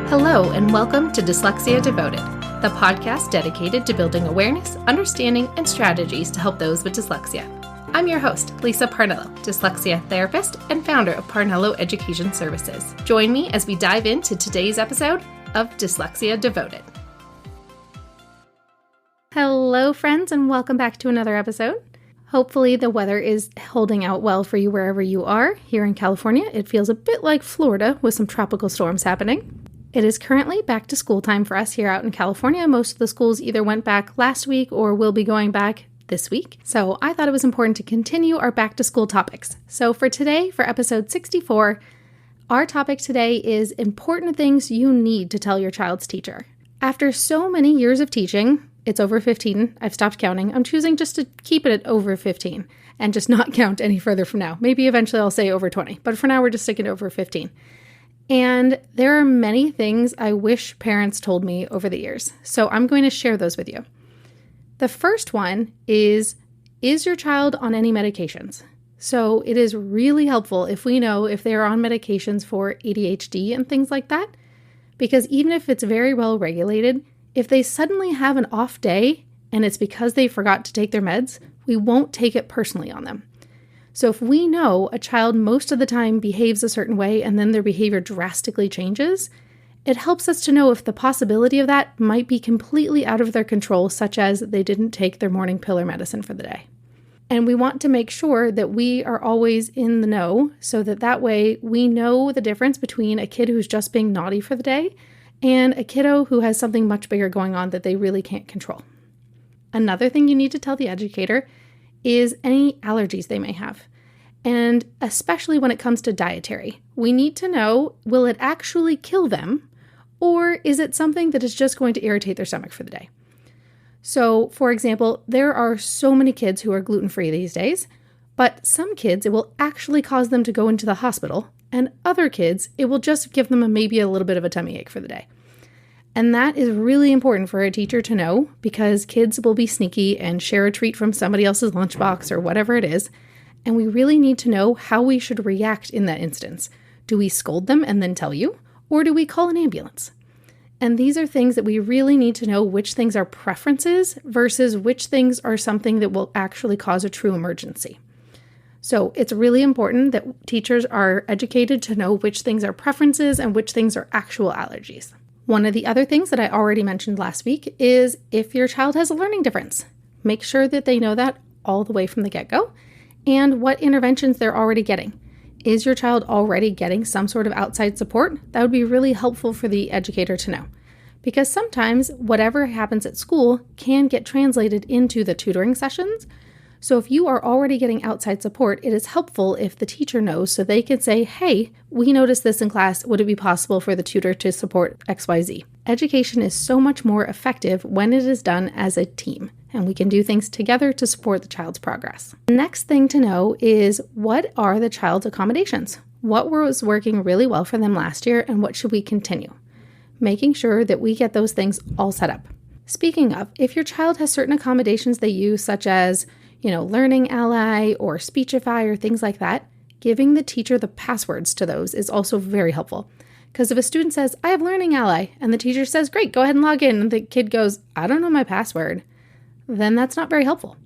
Hello, and welcome to Dyslexia Devoted, the podcast dedicated to building awareness, understanding, and strategies to help those with dyslexia. I'm your host, Lisa Parnello, dyslexia therapist and founder of Parnello Education Services. Join me as we dive into today's episode of Dyslexia Devoted. Hello, friends, and welcome back to another episode. Hopefully the weather is holding out well for you wherever you are. Here in California, it feels a bit like Florida with some tropical storms happening. It is currently back to school time for us here out in California. Most of the schools either went back last week or will be going back this week. So I thought it was important to continue our back to school topics. So for today, for episode 64, our topic today is important things you need to tell your child's teacher. After so many years of teaching, it's over 15. I've stopped counting. I'm choosing just to keep it at over 15 and just not count any further from now. Maybe eventually I'll say over 20, but for now we're just sticking to over 15. And there are many things I wish parents told me over the years. So I'm going to share those with you. The first one is your child on any medications? So it is really helpful if we know if they are on medications for ADHD and things like that, because even if it's very well regulated, if they suddenly have an off day and it's because they forgot to take their meds, we won't take it personally on them. So if we know a child most of the time behaves a certain way and then their behavior drastically changes, it helps us to know if the possibility of that might be completely out of their control, such as they didn't take their morning pill or medicine for the day. And we want to make sure that we are always in the know so that way we know the difference between a kid who's just being naughty for the day and a kiddo who has something much bigger going on that they really can't control. Another thing you need to tell the educator is any allergies they may have. And especially when it comes to dietary, we need to know, will it actually kill them, or is it something that is just going to irritate their stomach for the day? So, for example, there are so many kids who are gluten-free these days, but some kids, it will actually cause them to go into the hospital, and other kids, it will just give them maybe a little bit of a tummy ache for the day. And that is really important for a teacher to know, because kids will be sneaky and share a treat from somebody else's lunchbox or whatever it is, and we really need to know how we should react in that instance. Do we scold them and then tell you, or do we call an ambulance? And these are things that we really need to know which things are preferences versus which things are something that will actually cause a true emergency. So it's really important that teachers are educated to know which things are preferences and which things are actual allergies. One of the other things that I already mentioned last week is if your child has a learning difference, make sure that they know that all the way from the get-go and what interventions they're already getting. Is your child already getting some sort of outside support? That would be really helpful for the educator to know, because sometimes whatever happens at school can get translated into the tutoring sessions. So if you are already getting outside support, it is helpful if the teacher knows so they can say, hey, we noticed this in class. Would it be possible for the tutor to support XYZ? Education is so much more effective when it is done as a team, and we can do things together to support the child's progress. The next thing to know is, what are the child's accommodations? What was working really well for them last year, and what should we continue? Making sure that we get those things all set up. Speaking of, if your child has certain accommodations they use, such as Learning Ally or Speechify or things like that, giving the teacher the passwords to those is also very helpful. Because if a student says, I have Learning Ally, and the teacher says, great, go ahead and log in, and the kid goes, I don't know my password, then that's not very helpful.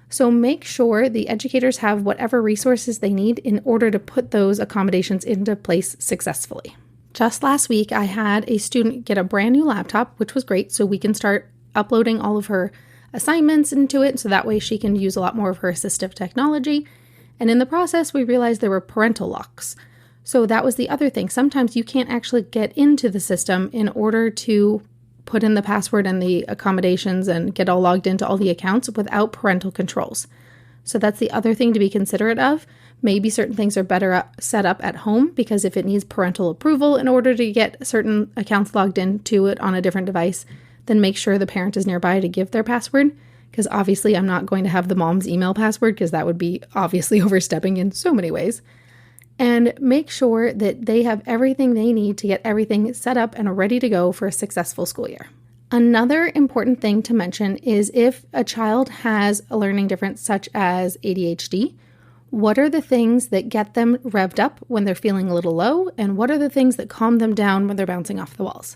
So make sure the educators have whatever resources they need in order to put those accommodations into place successfully. Just last week, I had a student get a brand new laptop, which was great, so we can start uploading all of her assignments into it, so that way she can use a lot more of her assistive technology. And in the process, we realized there were parental locks. So that was the other thing. Sometimes you can't actually get into the system in order to put in the password and the accommodations and get all logged into all the accounts without parental controls. So that's the other thing to be considerate of. Maybe certain things are better set up at home, because if it needs parental approval in order to get certain accounts logged into it on a different device, then make sure the parent is nearby to give their password, because obviously I'm not going to have the mom's email password, because that would be obviously overstepping in so many ways. And make sure that they have everything they need to get everything set up and ready to go for a successful school year. Another important thing to mention is if a child has a learning difference such as ADHD, What are the things that get them revved up when they're feeling a little low? And what are the things that calm them down when they're bouncing off the walls?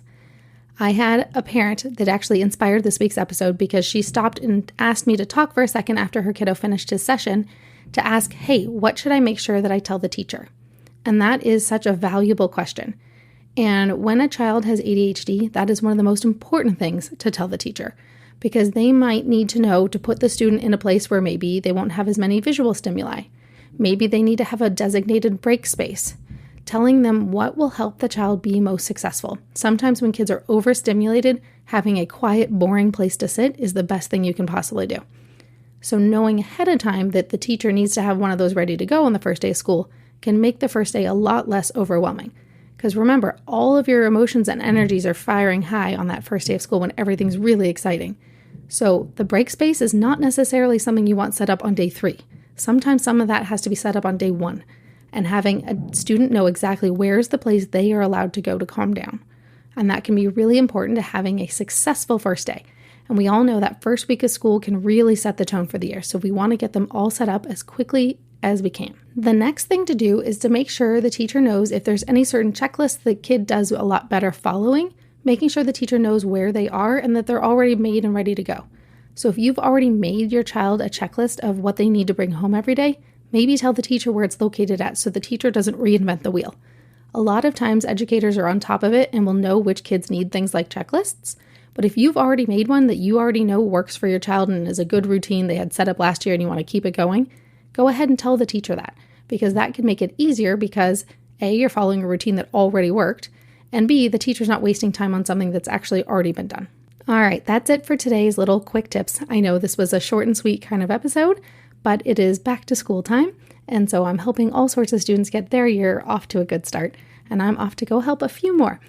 I had a parent that actually inspired this week's episode because she stopped and asked me to talk for a second after her kiddo finished his session to ask, hey, what should I make sure that I tell the teacher? And that is such a valuable question. And when a child has ADHD, that is one of the most important things to tell the teacher, because they might need to know to put the student in a place where maybe they won't have as many visual stimuli. Maybe they need to have a designated break space. Telling them what will help the child be most successful. Sometimes when kids are overstimulated, having a quiet, boring place to sit is the best thing you can possibly do. So knowing ahead of time that the teacher needs to have one of those ready to go on the first day of school can make the first day a lot less overwhelming. Because remember, all of your emotions and energies are firing high on that first day of school when everything's really exciting. So the break space is not necessarily something you want set up on day 3. Sometimes some of that has to be set up on day 1. And having a student know exactly where's the place they are allowed to go to calm down. And that can be really important to having a successful first day. And we all know that first week of school can really set the tone for the year. So we want to get them all set up as quickly as we can. The next thing to do is to make sure the teacher knows if there's any certain checklist the kid does a lot better following, making sure the teacher knows where they are and that they're already made and ready to go. So if you've already made your child a checklist of what they need to bring home every day, maybe tell the teacher where it's located at so the teacher doesn't reinvent the wheel. A lot of times educators are on top of it and will know which kids need things like checklists. But if you've already made one that you already know works for your child and is a good routine they had set up last year and you want to keep it going, go ahead and tell the teacher that, because that can make it easier because A, you're following a routine that already worked, and B, the teacher's not wasting time on something that's actually already been done. All right, that's it for today's little quick tips. I know this was a short and sweet kind of episode, but it is back to school time, and so I'm helping all sorts of students get their year off to a good start, and I'm off to go help a few more.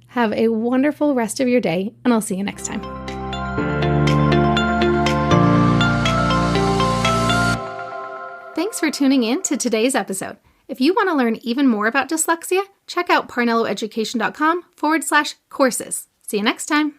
Have a wonderful rest of your day, and I'll see you next time. Thanks for tuning in to today's episode. If you want to learn even more about dyslexia, check out parnelloeducation.com/courses. See you next time.